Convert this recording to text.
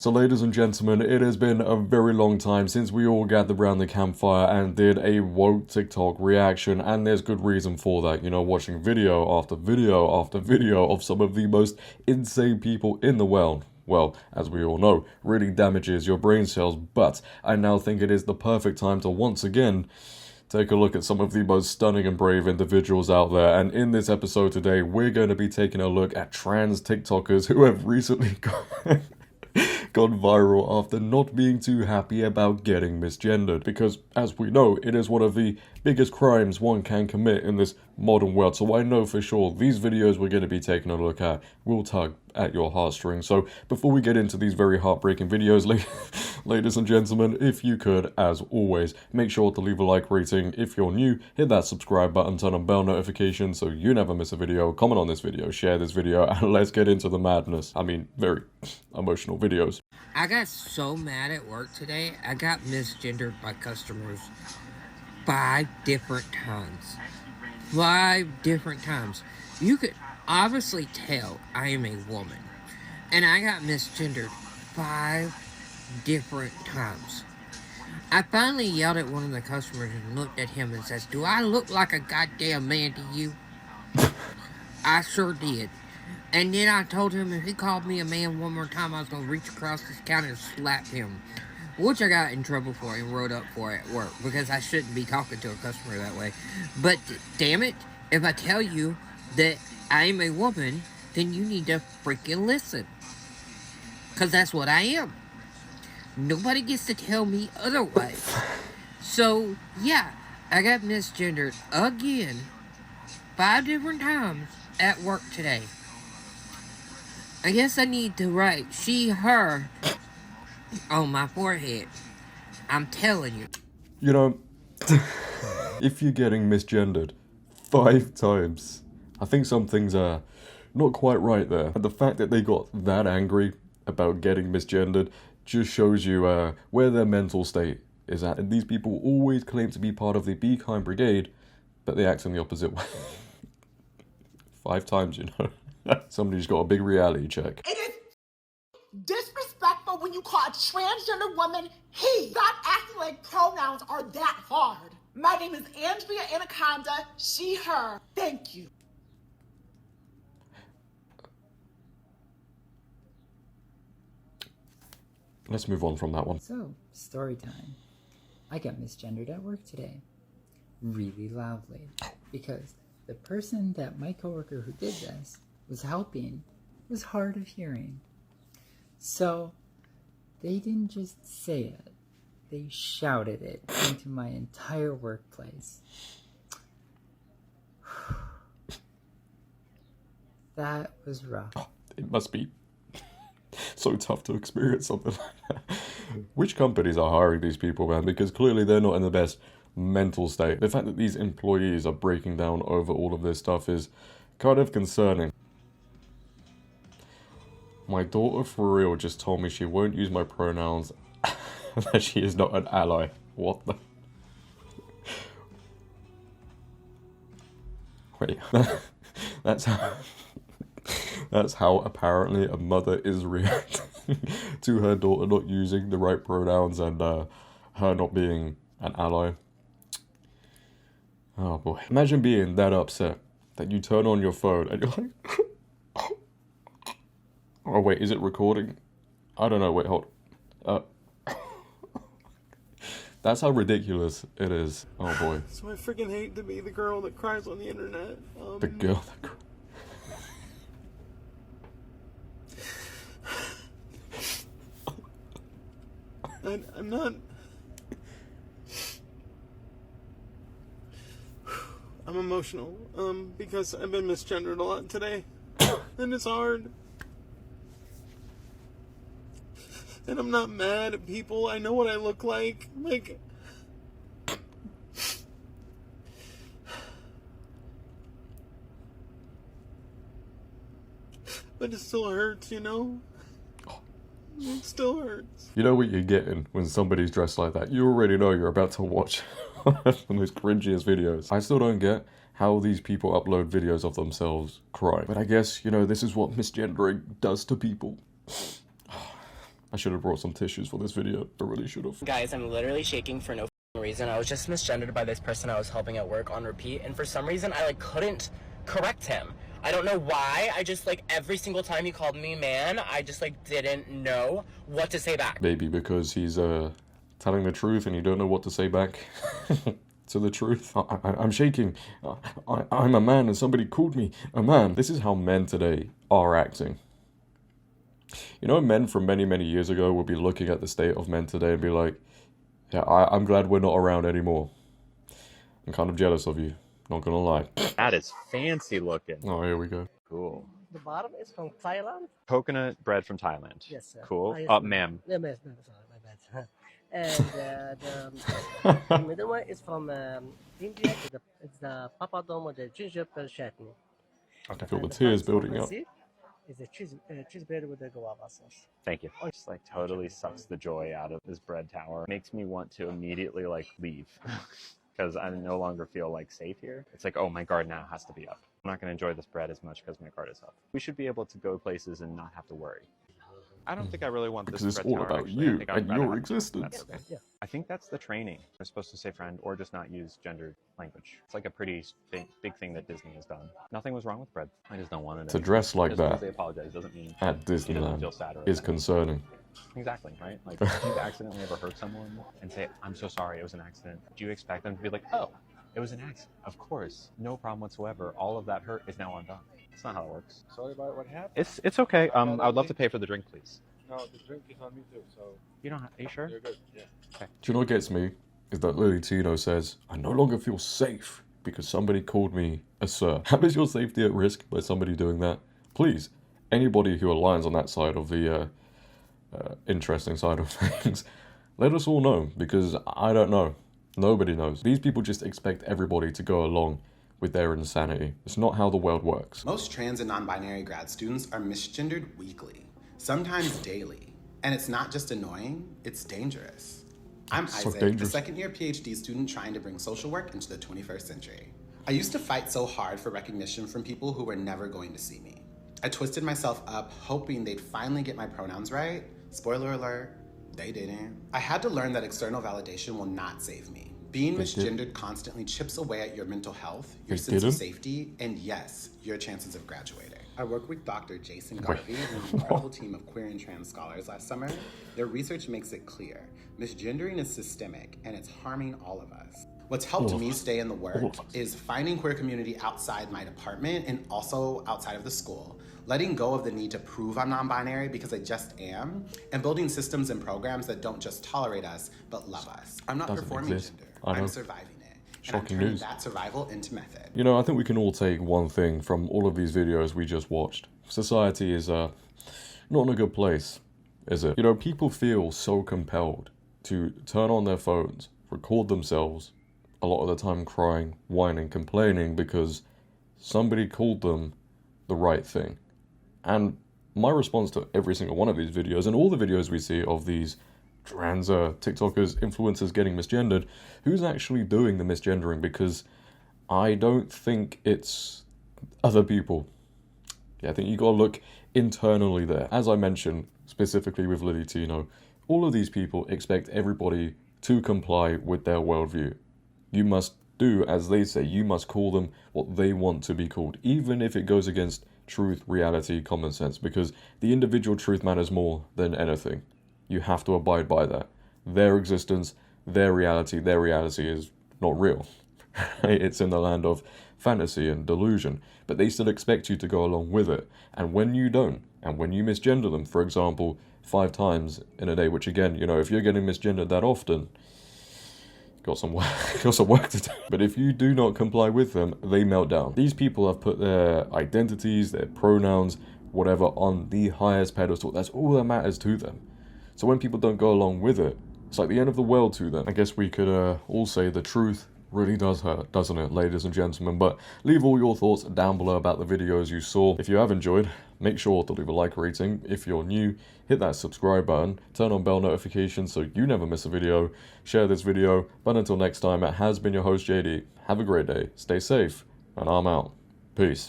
So ladies and gentlemen, it has been a very long time since we all gathered around the campfire and did a woke TikTok reaction, and there's good reason for that. You know, watching video after video after video of some of the most insane people in the world. Well, as we all know, really damages your brain cells, but I now think it is the perfect time to once again take a look at some of the most stunning and brave individuals out there. And in this episode today, we're going to be taking a look at trans TikTokers who have recently gone viral after not being too happy about getting misgendered, because as we know, it is one of the biggest crimes one can commit in this modern world. So I know for sure these videos we're going to be taking a look at will tug at your heartstrings. So before we get into these very heartbreaking videos, ladies and gentlemen, if you could, as always, make sure to leave a like rating. If you're new, hit that subscribe button, turn on bell notifications so you never miss a video, comment on this video, share this video, and let's get into the madness. I mean, very emotional videos. I got so mad at work today, I got misgendered by customers 5 different times. 5 different times. You could obviously tell I am a woman. And I got misgendered 5 different times. I finally yelled at one of the customers and looked at him and says, "Do I look like a goddamn man to you?" I sure did. And then I told him if he called me a man one more time, I was going to reach across his counter and slap him. Which I got in trouble for and wrote up for at work, because I shouldn't be talking to a customer that way. But damn it, if I tell you that I am a woman, then you need to freaking listen. Because that's what I am. Nobody gets to tell me otherwise. So, yeah, I got misgendered again 5 different times at work today. I guess I need to write she, her on my forehead. I'm telling you. You know, if you're getting misgendered 5 times, I think something's not quite right there. And the fact that they got that angry about getting misgendered just shows you where their mental state is at. And these people always claim to be part of the Be Kind Brigade, but they act in the opposite way. 5 times, you know. Somebody's got a big reality check. It is disrespectful when you call a transgender woman he. Stop acting like pronouns are that hard. My name is Andrea Anaconda, she, her. Thank you. Let's move on from that one. So, story time. I got misgendered at work today. Really loudly. Because the person that my coworker who did this was helping was hard of hearing. So, they didn't just say it. They shouted it into my entire workplace. That was rough. Oh, it must be so tough to experience something like that. Which companies are hiring these people, man? Because clearly they're not in the best mental state. The fact that these employees are breaking down over all of this stuff is kind of concerning. My daughter for real just told me she won't use my pronouns and that she is not an ally. What the? Wait, that's how apparently a mother is reacting to her daughter not using the right pronouns and her not being an ally. Oh boy. Imagine being that upset that you turn on your phone and you're like, oh wait, is it recording? I don't know, wait, hold. That's how ridiculous it is. Oh boy. So I freaking hate to be the girl that cries on the internet. The girl that cries. I'm not... I'm emotional, because I've been misgendered a lot today, and it's hard. And I'm not mad at people, I know what I look like, but it still hurts, you know? It still hurts. You know what you're getting when somebody's dressed like that. You already know you're about to watch one of the most cringiest videos. I still don't get how these people upload videos of themselves crying. But I guess, you know, this is what misgendering does to people. I should have brought some tissues for this video. I really should have. Guys, I'm literally shaking for no reason. I was just misgendered by this person I was helping at work on repeat, and for some reason I couldn't correct him. I don't know why. I just every single time he called me man, I just didn't know what to say back. Maybe because he's telling the truth and you don't know what to say back to the truth. I'm shaking. I'm a man and somebody called me a man. This is how men today are acting. You know, men from many, many years ago would be looking at the state of men today and be like, yeah, I'm glad we're not around anymore. I'm kind of jealous of you, not gonna lie. That is fancy looking. Oh, here we go. Cool. The bottom is from Thailand? Coconut bread from Thailand. Yes, sir. Cool. Ma'am. Yeah, ma'am. Sorry, my bad. And the middle one is from India. It's the papadom with the ginger chutney. I feel the tears building up. It's a cheese bread with the guava sauce. Thank you. Just totally sucks the joy out of this bread tower. Makes me want to immediately leave. Because I no longer feel safe here. It's oh, my guard now has to be up. I'm not going to enjoy this bread as much because my guard is up. We should be able to go places and not have to worry. I don't think I really want because this it's bread all tower, about actually. you and your existence. Okay. Yeah. I think that's the training. We're supposed to say friend or just not use gendered language. It's a pretty big thing that Disney has done. Nothing was wrong with bread. I just don't want it. To dress like that they apologize doesn't mean at Disneyland is concerning. Exactly, right? If you've accidentally ever hurt someone and say, I'm so sorry, it was an accident, do you expect them to be oh, it was an accident? Of course, no problem whatsoever. All of that hurt is now undone. That's not how it works. Sorry about what happened. It's okay. I would love to pay for the drink, please. No, the drink is on me too, so... You don't have... Are you sure? You're good, yeah. Okay. Do you know what gets me? Is that Lily Tino says, I no longer feel safe because somebody called me a sir. How is your safety at risk by somebody doing that? Please, anybody who aligns on that side of the interesting side of things, let us all know, because I don't know. Nobody knows. These people just expect everybody to go along with their insanity. It's not how the world works. Most trans and non-binary grad students are misgendered weekly, sometimes daily. And it's not just annoying, it's dangerous. I'm Isaac, a second-year PhD student trying to bring social work into the 21st century. I used to fight so hard for recognition from people who were never going to see me. I twisted myself up, hoping they'd finally get my pronouns right. Spoiler alert, they didn't. I had to learn that external validation will not save me. Being misgendered constantly chips away at your mental health, your sense of safety, and yes, your chances of graduating. I worked with Dr. Jason Garvey and an incredible team of queer and trans scholars last summer. Their research makes it clear. Misgendering is systemic, and it's harming all of us. What's helped me stay in the work is finding queer community outside my department and also outside of the school, letting go of the need to prove I'm non-binary because I just am, and building systems and programs that don't just tolerate us, but love us. I'm not performing gender, I'm surviving it. And I'm turning that survival into method. You know, I think we can all take one thing from all of these videos we just watched. Society is not in a good place, is it? You know, people feel so compelled to turn on their phones, record themselves, a lot of the time crying, whining, complaining because somebody called them the right thing. And my response to every single one of these videos, and all the videos we see of these trans TikTokers, influencers getting misgendered, who's actually doing the misgendering? Because I don't think it's other people. Yeah, I think you gotta look internally there. As I mentioned, specifically with Lily Tino, all of these people expect everybody to comply with their worldview. You must do as they say. You must call them what they want to be called, even if it goes against truth, reality, common sense, because the individual truth matters more than anything. You have to abide by that. Their existence, their reality is not real. It's in the land of fantasy and delusion, but they still expect you to go along with it. And when you don't, and when you misgender them, for example, 5 times in a day, which again, you know, if you're getting misgendered that often, got some work to do. But if you do not comply with them, they melt down. These people have put their identities, their pronouns, whatever, on the highest pedestal. That's all that matters to them. So when people don't go along with it, it's like the end of the world to them. I guess we could all say the truth really does hurt, doesn't it, ladies and gentlemen? But leave all your thoughts down below about the videos you saw. If you have enjoyed, make sure to leave a like rating. If you're new, hit that subscribe button, turn on bell notifications so you never miss a video, share this video. But until next time, it has been your host JD. Have a great day, stay safe, and I'm out. Peace.